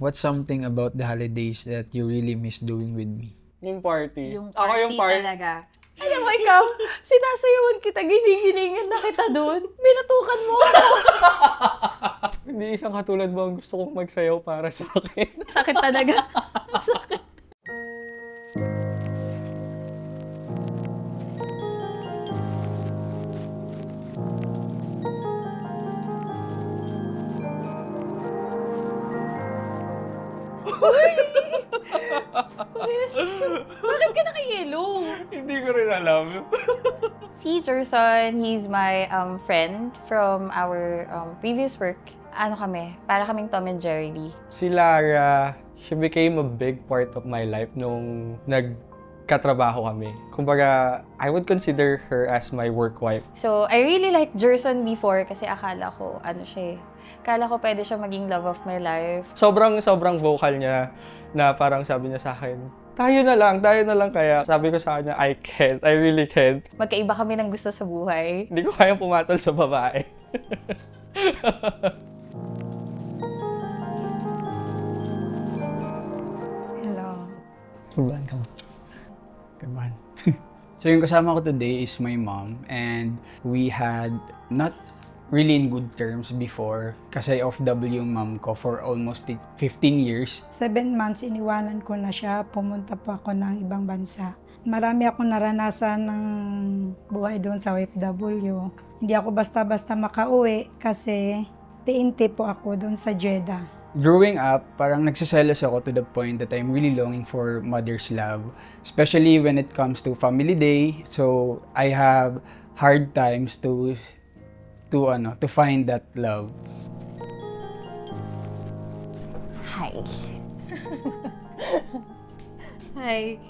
What's something about the holidays that you really miss doing with me? Yung party. Yung Ako party yung party. talaga. Alam mo, ikaw, sinasayawan kita, ginigilingan na kita doon. Binatukan mo ako. Hindi isang katulad mo ang gusto kong magsayaw para sa akin. Sakit talaga. Sakit. Pares. Bakit ka nakayelo? Hindi ko rin alam. Si Jerson, he's my friend from our previous work. Ano kami? Para kaming Tom and Jerry. Si Lara, she became a big part of my life nung nagkatrabaho kami. Kumbaga, I would consider her as my work wife. So, I really liked Jerson before kasi akala ko, akala ko pwede siya maging love of my life. Sobrang vocal niya na parang sabi niya sa akin, tayo na lang kaya. Sabi ko sa kanya, I really can't. Magkaiba kami ng gusto sa buhay. Hindi ko kayang pumatol sa babae. Hello. Kulban ka mo. Kulban. So yung kasama ko today is my mom, and we had not really in good terms before kasi OFW yung mom ko for almost 15 years. 7 months iniwanan ko na siya, pumunta pa ako ng ibang bansa. Marami akong naranasan ng buhay doon sa OFW. Hindi ako basta-basta makauwi kasi tiinti po ako doon sa Jeddah. Growing up, parang nagsiselos ako to the point that I'm really longing for mother's love, especially when it comes to family day. So I have hard times to find that love. Hi. Hi.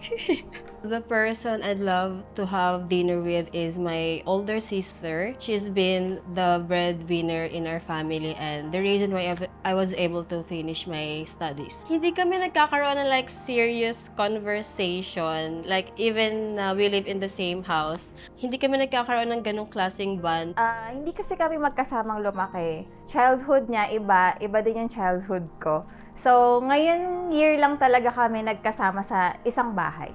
The person I'd love to have dinner with is my older sister. She's been the breadwinner in our family and the reason why I was able to finish my studies. Hindi kami nagkakaroon ng serious conversation. Even we live in the same house, hindi kami nagkakaroon ng ganong klaseng bond. Hindi kasi kami magkasamang lumaki. Childhood niya, iba din yung childhood ko. So, ngayon year lang talaga kami nagkasama sa isang bahay.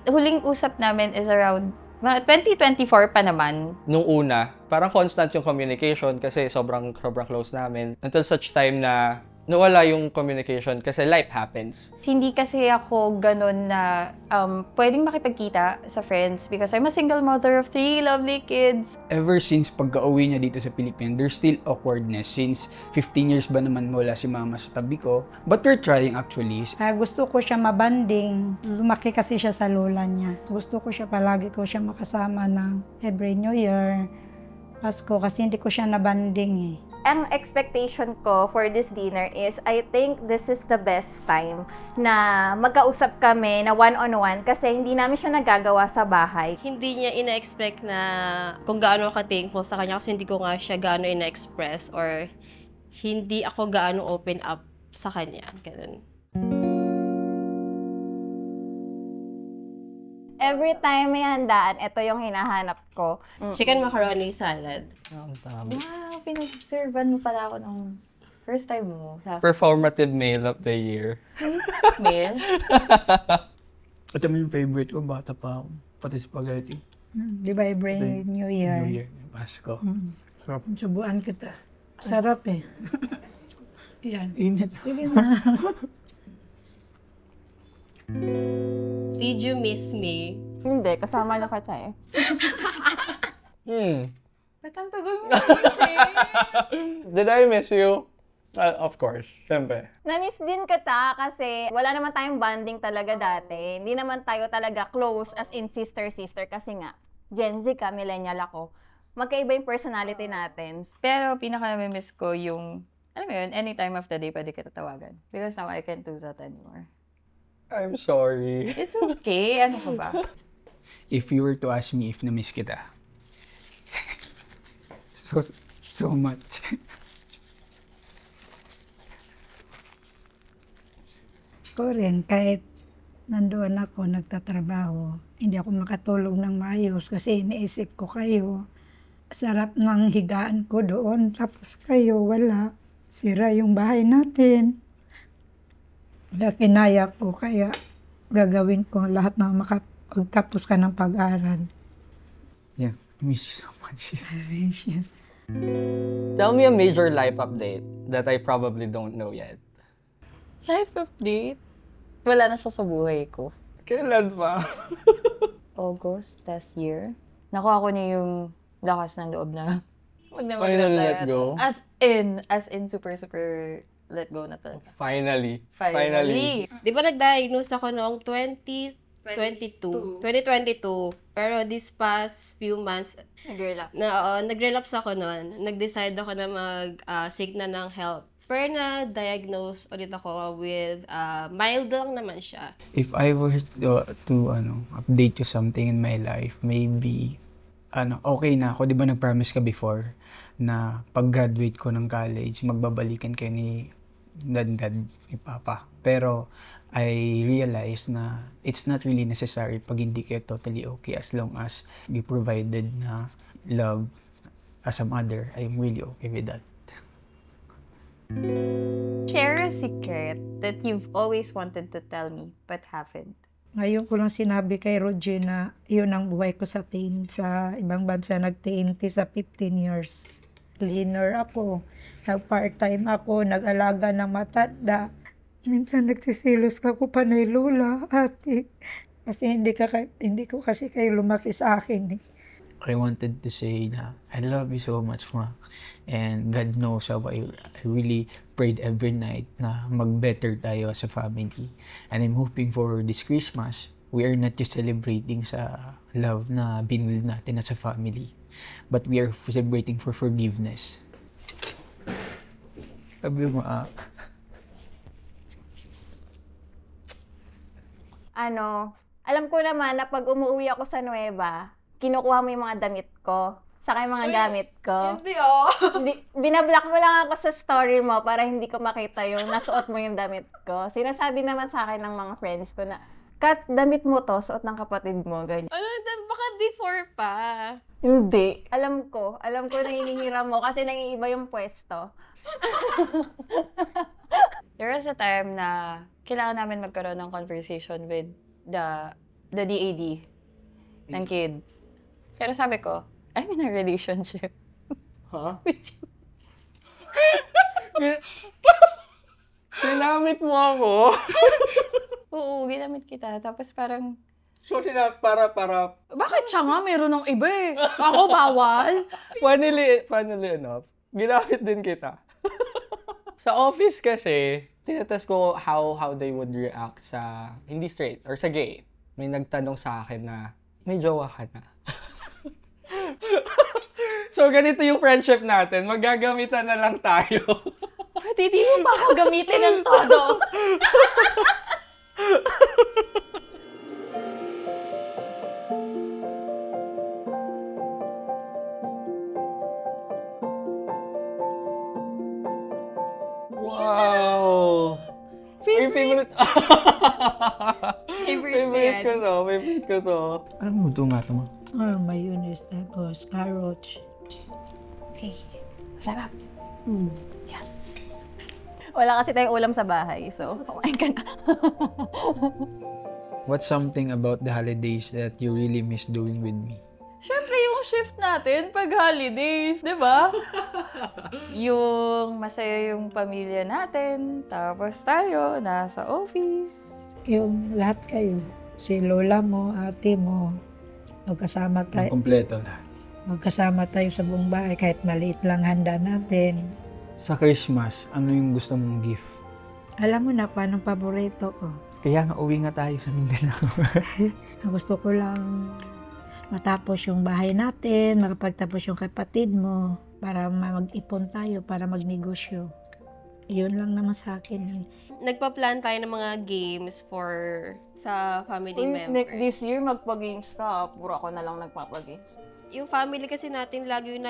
Huling usap namin is around 2024 pa naman. Nung una, parang constant yung communication kasi sobrang close namin. Until such time na nawala yung communication kasi life happens. Hindi kasi ako ganun na pwedeng makipagkita sa friends because I'm a single mother of 3 lovely kids. Ever since pagka-uwi niya dito sa Pilipinas, there's still awkwardness since 15 years ba naman wala si mama sa tabi ko. But we're trying actually. Gusto ko siya mabanding. Lumaki kasi siya sa lola niya. Gusto ko siya palagi makasama ng every New Year, Pasko, kasi hindi ko siya nabanding eh. Ang expectation ko for this dinner is I think this is the best time na magkausap kami na one-on-one kasi hindi namin siya nagagawa sa bahay. Hindi niya ina-expect na kung gaano ka thankful sa kanya kasi hindi ko nga siya gaano ina-express or hindi ako gaano open up sa kanya. Ganun. Every time may handaan, ito yung hinahanap ko. Chicken macaroni salad. Ang tama. Wow, pinag-servan mo pala ako nung first time mo sa Performative meal of the year. meal. Ito mo yung favorite ko, bata pa ako. Pati spaghetti. Di ba every New Year? New Year, Pasko. Sarap. Subuan kita. Sarap eh. Yan. Init. Sige na. Did you miss me? Hindi, kasama na kita eh. Ba't ang tagal mo kasi? Did I miss you? Of course, syempre. Na-miss din kita kasi wala naman tayong bonding talaga dati. Hindi naman tayo talaga close as in sister-sister kasi nga, Gen Z ka, millennial ako. Magkaiba yung personality natin. Pero pinaka-miss ko yung, alam mo yun, any time of the day pwede kita tawagan. Because now I can't do that anymore. I'm sorry. It's okay. Ano ka ba? If you were to ask me if na-miss kita, so much. Ko rin, kahit nandoon ako, nagtatrabaho, hindi ako makatulog ng maayos kasi iniisip ko kayo. Sarap ng higaan ko doon, tapos kayo wala. Sira yung bahay natin. Kaya kinaya ko, kaya gagawin ko lahat na makapagtapos ka ng pag-aaral. Yeah, miss you so much. Tell me a major life update that I probably don't know yet. Life update? Wala na siya sa buhay ko. Kailan pa? August last year. Nakuha ko niya yung lakas ng loob na Finally let go. As in super let go na talaga. Finally. Di ba nag-diagnose ako noong 2022. Pero this past few months, nag-relapse ako noon. Nag-decide ako na mag-seek na ng help. Pero na-diagnose ulit ako with, mild lang naman siya. If I were to update you something in my life, maybe okay na ako. Di ba nag-promise ka before na pag-graduate ko ng college, magbabalikan kayo ni dad ni Papa. Pero I realized na it's not really necessary pag hindi kayo totally okay, as long as you provided na love as a mother. I'm really okay with that. Share a secret that you've always wanted to tell me but haven't. Ngayon ko lang sinabi kay Roger na yun ang buhay ko sa ibang bansa. Nag-TNT sa 15 years. Cleaner ako. Nag-part-time ako. Nag-alaga ng matanda. Minsan nagsisilos ka ko panay lola, ate. Kasi hindi ko kasi kayo lumaki sa akin. I wanted to say na I love you so much, Ma. And God knows how I really prayed every night na mag-better tayo as a family. And I'm hoping for this Christmas, we are not just celebrating sa love na binuild natin as a family, but we are celebrating for forgiveness. Sabi mo, alam ko naman na pag umuwi ako sa Nueva, kinukuha mo yung mga damit ko, saka yung mga gamit ko. Binablock mo lang ako sa story mo para hindi ko makita yung nasuot mo yung damit ko. Sinasabi naman sa akin ng mga friends ko na, Kat, damit mo to, suot ng kapatid mo, ganyan. Baka before pa. Hindi. Alam ko na hinihiram mo kasi nangiiba yung pwesto. There was a time na kailangan namin magkaroon ng conversation with the DAD ng kids. Pero sabi ko, I'm in a relationship. Huh? Ginamit mo ako? Oo, ginamit kita. Tapos parang, So, para... bakit siya nga? Meron ng iba eh. Ako bawal. Funnily enough, ginamit din kita. Sa office kasi, tinatest ko how they would react sa hindi straight or sa gay. May nagtanong sa akin na, may jowa ka na. So, ganito yung friendship natin. Magagamitan na lang tayo. Pwede di mo pa ako gamitin ng todo. Wow! Favorite ko to. Anong luto nga ito, Ma? Mayonnaise, tapos carrots. Okay. Masarap. Yes. Wala kasi tayong ulam sa bahay, so kumain ka na. What's something about the holidays that you really miss doing with me? Siyempre yung shift natin pag holidays, di ba? Yung masaya yung pamilya natin, tapos tayo nasa office. Yung lahat kayo, si lola mo, ate mo, magkasama tayo. Kompleto lahat. Magkasama tayo sa buong bahay kahit maliit lang handa natin. Sa Christmas, ano yung gusto mong gift? Alam mo na kung anong paborito ko. Kaya nga uwi nga tayo sa Mindanao. Gusto ko lang matapos yung bahay natin, makapagtapos yung kapatid mo, para mag-ipon tayo, para magnegosyo. Yun lang naman sa akin eh. Nagpa-plan tayo ng mga games sa family members. This year, magpa-games ka. Puro ako na lang nagpapa-games. Yung family kasi natin lagi yung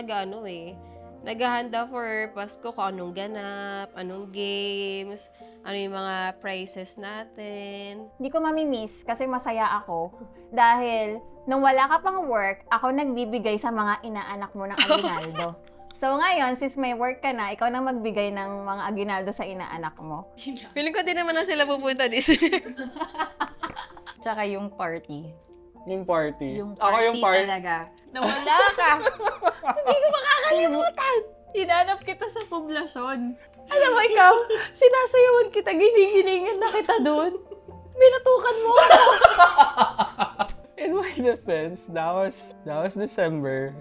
naghahanda for Pasko kung anong ganap, anong games, ano yung mga prizes natin. Hindi ko mamimiss kasi masaya ako. Dahil, nung wala ka pang work, ako nagbibigay sa mga inaanak mo ng aguinaldo. So ngayon, since may work ka na, ikaw na magbigay ng mga aginaldo sa inaanak mo. Feeling ko din naman na sila pupunta this year. Tsaka yung party. Yung party. Yung Ako party, yung party. talaga. Nawala ka. Hindi ko makakalimutan. Hinanap kita sa poblasyon. Alam mo ikaw, sinasayawan kita, ginigilingan na kita doon. Binatukan mo ako. In my defense, that was December.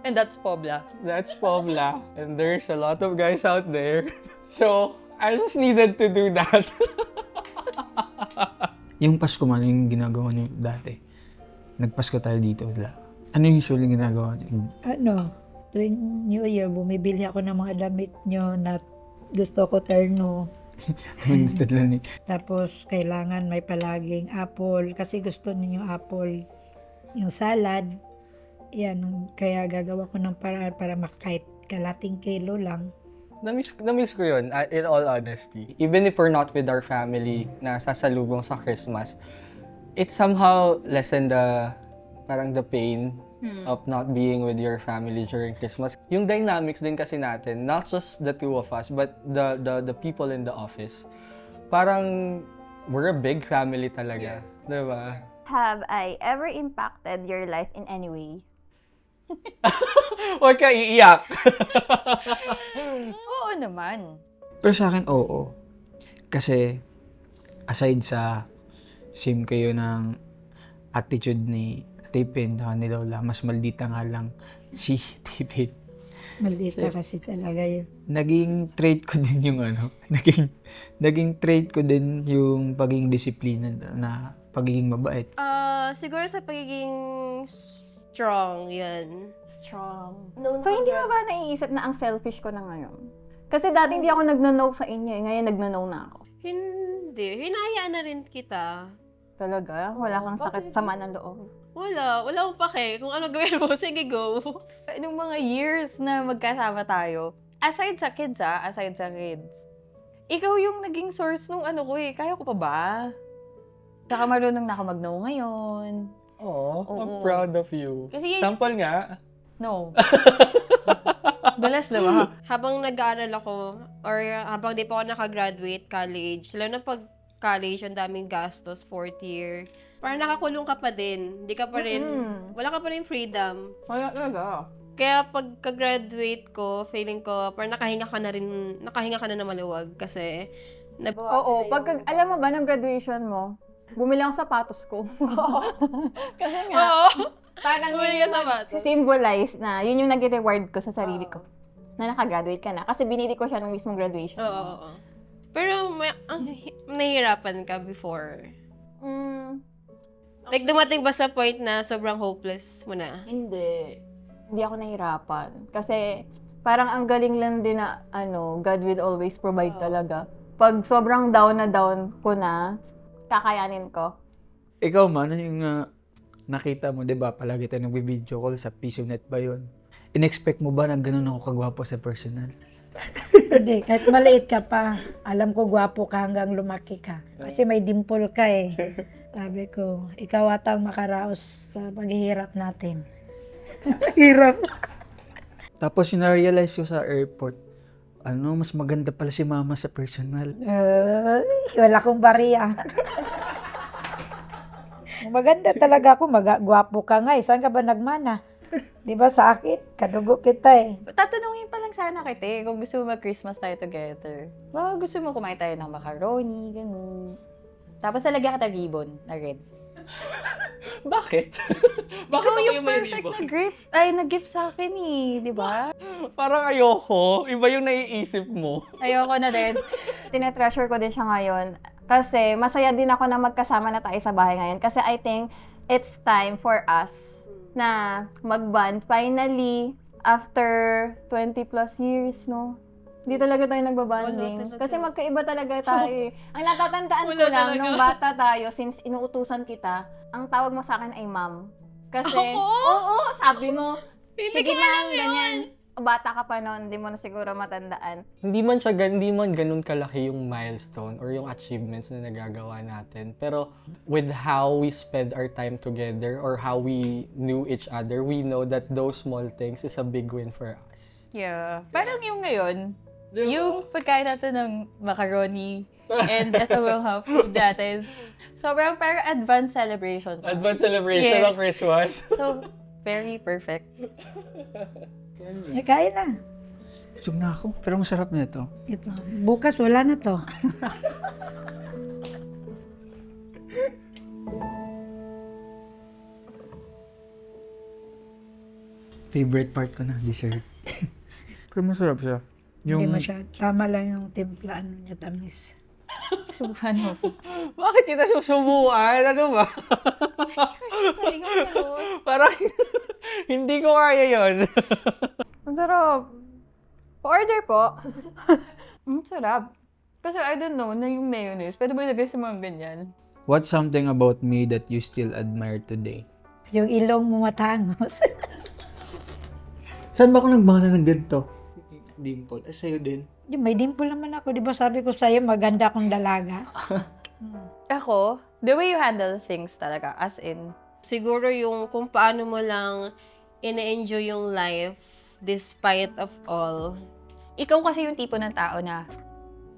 And that's Pobla. That's Pobla. And there's a lot of guys out there. So, I just needed to do that. Yung Pasko man, yung ginagawa niyo dati. Nagpasko tayo dito, wala. Ano yung usually ginagawa niyo? Tuwing New Year, bumibili ako ng mga damit nyo na gusto ko terno. Tapos, kailangan may palaging apple kasi gusto ninyo apple. Yung salad, yan, kaya gagawa ko ng paraan para makahit kalating kilo lang. Na-miss ko yun, in all honesty. Even if we're not with our family na sasalubong sa Christmas, it somehow lessened the pain of not being with your family during Christmas. Yung dynamics din kasi natin, not just the two of us, but the people in the office. Parang we're a big family talaga. Yes. Diba? Have I ever impacted your life in any way? Huwag ka iiyak. Oo naman. Pero sa akin, oo. Kasi, aside sa same kayo ng attitude ni Tipin at ni Lola, mas maldita nga lang si Tipin. Maldita kasi talaga yun. Naging trait ko din yung naging trait ko din yung pagiging disiplina na pagiging mabait. Siguro sa pagiging strong, yan. Strong. So, hindi mo ba naiisip na ang selfish ko na ngayon? Kasi dati hindi ako nagno-no sa inyo eh. Ngayon nagno-no na ako. Hindi. Hinahayaan na rin kita. Talaga? Wala kang sakit sama ng loob. Wala akong pake. Kung ano gawin mo, sige go. Nung mga years na magkasama tayo, aside sa kids, ikaw yung naging source nung ano ko eh. Kaya ko pa ba? Tsaka marunong na ako mag-no ngayon. Oh, I'm Oo. proud of you. Kasi Sample nga. no. Balas na ba? Habang nag-aaral ako, or habang di pa ako nakagraduate college, lalo na pag college, ang daming gastos, fourth year. Parang nakakulong ka pa din. Hindi ka pa rin, wala ka pa rin freedom. Wala talaga. Kaya pagka-graduate ko, feeling ko, parang nakahinga ka na na maluwag. Kasi, Oo, alam mo ba, ng graduation mo, bumili ako sapatos ko. Kasi nga, parang bumili ka sapatos. symbolize na, yun yung nag-reward ko sa sarili ko. Na nakagraduate ka na. Kasi binili ko siya nung mismong graduation. Oo. Pero, nahihirapan ka before. Like, dumating ba sa point na sobrang hopeless mo na? Hindi. Hindi ako nahirapan. Kasi, parang ang galing lang din na, God will always provide talaga. Pag sobrang down ko na, kakayanin ko. Ikaw man, yung nakita mo, di ba, palagi tayo nag-video call sa PisoNet ba yun? In-expect mo ba na ganun ako kagwapo sa personal? Hindi, kahit maliit ka pa, alam ko gwapo ka hanggang lumaki ka. Kasi may dimple ka eh. Sabi ko, ikaw atang makaraos sa paghihirap natin. Hirap. Tapos na-realize ko sa airport, mas maganda pala si mama sa personal. Wala akong bariya. Maganda talaga ako, gwapo ka nga eh. Saan ka ba nagmana? Di ba sa akin? Kadugo kita eh. Tatanungin pa lang sana kita eh, kung gusto mo mag-Christmas tayo together. Baka gusto mo kumain tayo ng macaroni, ganun. Tapos nalagyan kita ribbon na red. Bakit? Bakit Ikaw ako yung may perfect ribbon? na gift sa akin eh, di ba? Parang ayoko. Iba yung naiisip mo. Ayoko na din. Tinetreasure ko din siya ngayon. Kasi masaya din ako na magkasama na tayo sa bahay ngayon. Kasi I think it's time for us na mag-bond finally after 20 plus years, no? Hindi talaga tayo nagbabanding. Wala talaga. Kasi magkaiba talaga tayo eh. Ang natatandaan ko Wala lang, talaga. nung bata tayo, since inuutusan kita, ang tawag mo sa akin ay ma'am. Kasi, Ako? oo, sabi mo, Hindi sige ko ma'am, alam yun. ganyan. Bata ka pa noon, hindi mo na siguro matandaan. Hindi man ganun kalaki yung milestone or yung achievements na nagagawa natin. Pero with how we spend our time together or how we knew each other, we know that those small things is a big win for us. Yeah. Parang yung ngayon, yung pagkain natin ng macaroni and ito mga food natin. Sobrang parang advanced celebration siya. Advanced celebration Yes. of Christmas. So, very perfect. Kain na. Busog na ako. Pero masarap na ito. Ito. Bukas wala na to. Favorite part ko na, dessert. Pero masarap siya. Hindi masyado. Tama lang yung timpla, ano niya, tamis. Subukan mo po. Bakit kita susubukan? Ano ba? Parang hindi ko kaya yun. Ang sarap. Pa-order po. Ang sarap. Kasi I don't know, na yung mayonnaise, pwede ba ilagay sa mga ganyan? What's something about me that you still admire today? Yung ilong mo matangos. Saan ba ako nagmana ng ganito? Dimple. Sa'yo din. May dimple naman ako. Di ba sabi ko sa'yo, maganda akong dalaga? Ako, the way you handle things talaga, as in, Siguro yung kung paano mo lang ina-enjoy yung life despite of all. ikaw kasi yung tipo ng tao na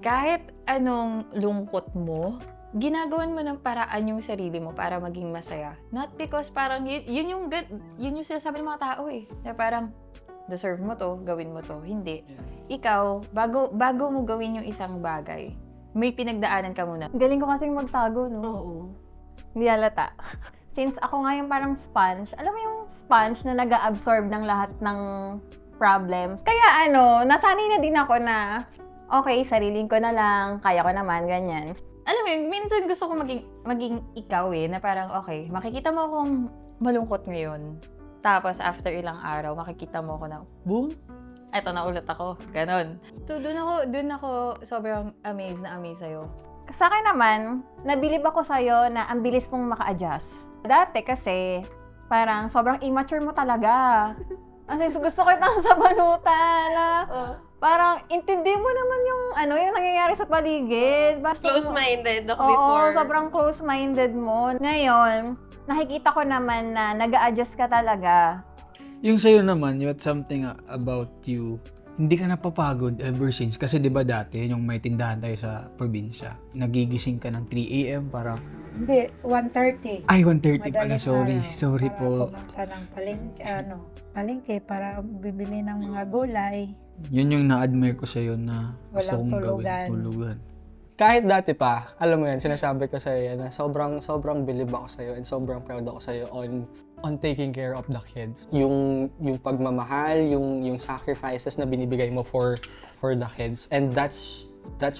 kahit anong lungkot mo, ginagawan mo ng paraan yung sarili mo para maging masaya. Not because parang yun yung sinasabi ng mga tao eh. Na parang, deserve mo to, gawin mo to. Hindi. Ikaw, bago mo gawin yung isang bagay, may pinagdaanan ka muna. Galing ko kasing magtago, no? Oo. Hindi halata. Since ako nga yung parang sponge, alam mo yung sponge na nag-absorb ng lahat ng problems. Kaya nasanay na din ako na, okay, sariling ko na lang, kaya ko naman, ganyan. Alam mo yun, minsan gusto ko maging ikaw eh, na parang, okay, makikita mo akong malungkot ngayon. Tapos, after ilang araw, makikita mo ako na, boom, eto na ulit ako. Ganon. So, dun ako sobrang amazed sa'yo. Sa akin naman, nabilib ako sa'yo na ang bilis mong maka-adjust. Dati kasi, parang sobrang immature mo talaga. Kasi gusto ko itang sa banutan na parang intindi mo naman yung yung nangyayari sa paligid. Close-minded ako Oo, before. sobrang close-minded mo. Ngayon, nakikita ko naman na nag-a-adjust ka talaga. Yung sa'yo naman, what's something about you, hindi ka napapagod ever since. Kasi di ba dati, yung may tindahan tayo sa probinsya, nagigising ka ng 3 a.m. para... Hindi, 1:30. Ay, 1:30 pala, Madaling sorry. araw Sorry para po. pumunta ng palengke para bibili ng mga gulay. Yun yung na-admire ko sa'yo na gusto Walang kong tulugan. gawin. Tulugan. Kahit dati pa, alam mo yan, sinasabi ko sa'yo na sobrang believe ako sa'yo and sobrang proud ako sa'yo on taking care of the kids. Yung pagmamahal, yung sacrifices na binibigay mo for the kids. And that's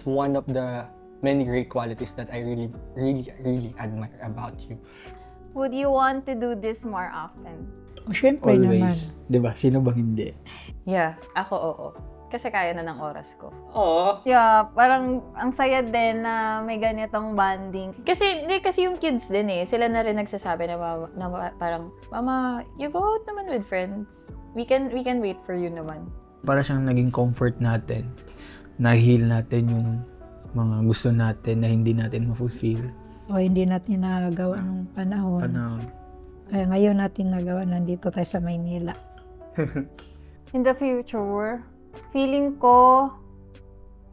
one of the many great qualities that I really admire about you. Would you want to do this more often? O syempre naman. Always. Di ba? Sino bang hindi? Yeah, ako oo. Kasi kaya na ng oras ko. Oo. Yeah, parang ang saya din na may ganitong bonding. Kasi yung kids din eh, sila na rin nagsasabi na, parang, Mama, you go out naman with friends. We can wait for you naman. Para siyang naging comfort natin. Na-heal natin yung mga gusto natin na hindi natin ma-fulfill. O hindi natin nagawa nung panahon. Kaya ngayon natin nagawa, nandito tayo sa Maynila. In the future, feeling ko,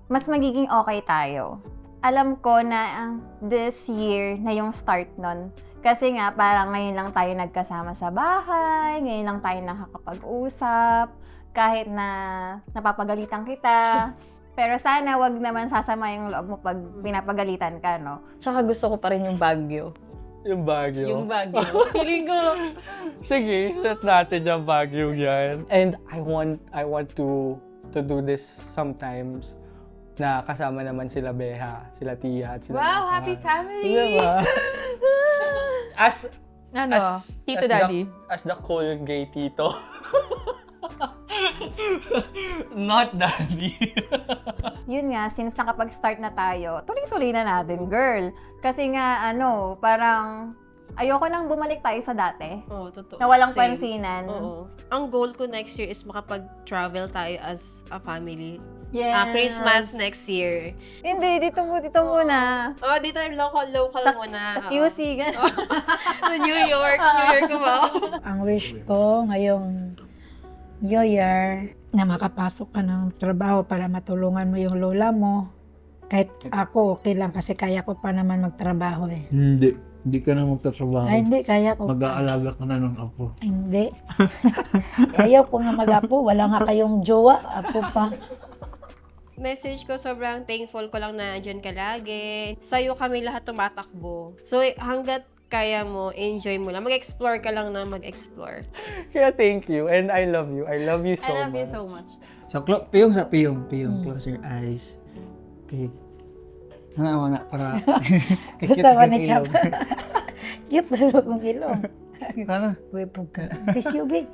mas magiging okay tayo. Alam ko na this year na yung start nun. Kasi nga, parang ngayon lang tayo nagkasama sa bahay, ngayon lang tayo nakakapag-usap, kahit na napapagalitan kita. Pero sana wag naman sasama yung loob mo pag pinapagalitan ka, no? Tsaka gusto ko pa rin yung Baguio. Yung Baguio. Yung Baguio. Feeling ko, Sige, set natin yung Baguio yan. And I want to do this sometimes na kasama naman sila Beha, sila Tia, at sila wow, Nansan. happy family! Diba? Tito Daddy. As the cool gay tito. Not daddy. Yun nga, since nakapag-start na tayo, tuloy-tuloy na natin, girl. Kasi nga, parang ayoko nang bumalik tayo sa dati. Oo, totoo. Na walang Same. pansinan. Oo. Ang goal ko next year is makapag-travel tayo as a family. Yeah. Christmas next year. Hindi, dito muna. Oh, dito local muna. Sa QC, New York ko ba? Ang wish ko ngayong New Year na makapasok ka ng trabaho para matulungan mo yung lola mo. Kahit ako, okay lang kasi kaya ko pa naman magtrabaho eh. Hindi ka na magtatrabaho. Ay, hindi, kaya ko pa. Mag-aalaga ka na ng apo. Hindi. Ayaw ko nga mag-apo. Wala nga kayong jowa. Apo pa. Message ko, sobrang thankful ko lang na andyan ka lagi. Sa'yo kami lahat tumatakbo. So, hanggat kaya mo, enjoy mo lang. Mag-explore ka lang na mag-explore. Kaya thank you and I love you. I love you so I love much. you so much. So, piyong. Close your eyes. Okay. Ano na, para... Kasama ni Chap. Cute lalo kong ilong. Ano? Uy, pugka. Kiss you, babe.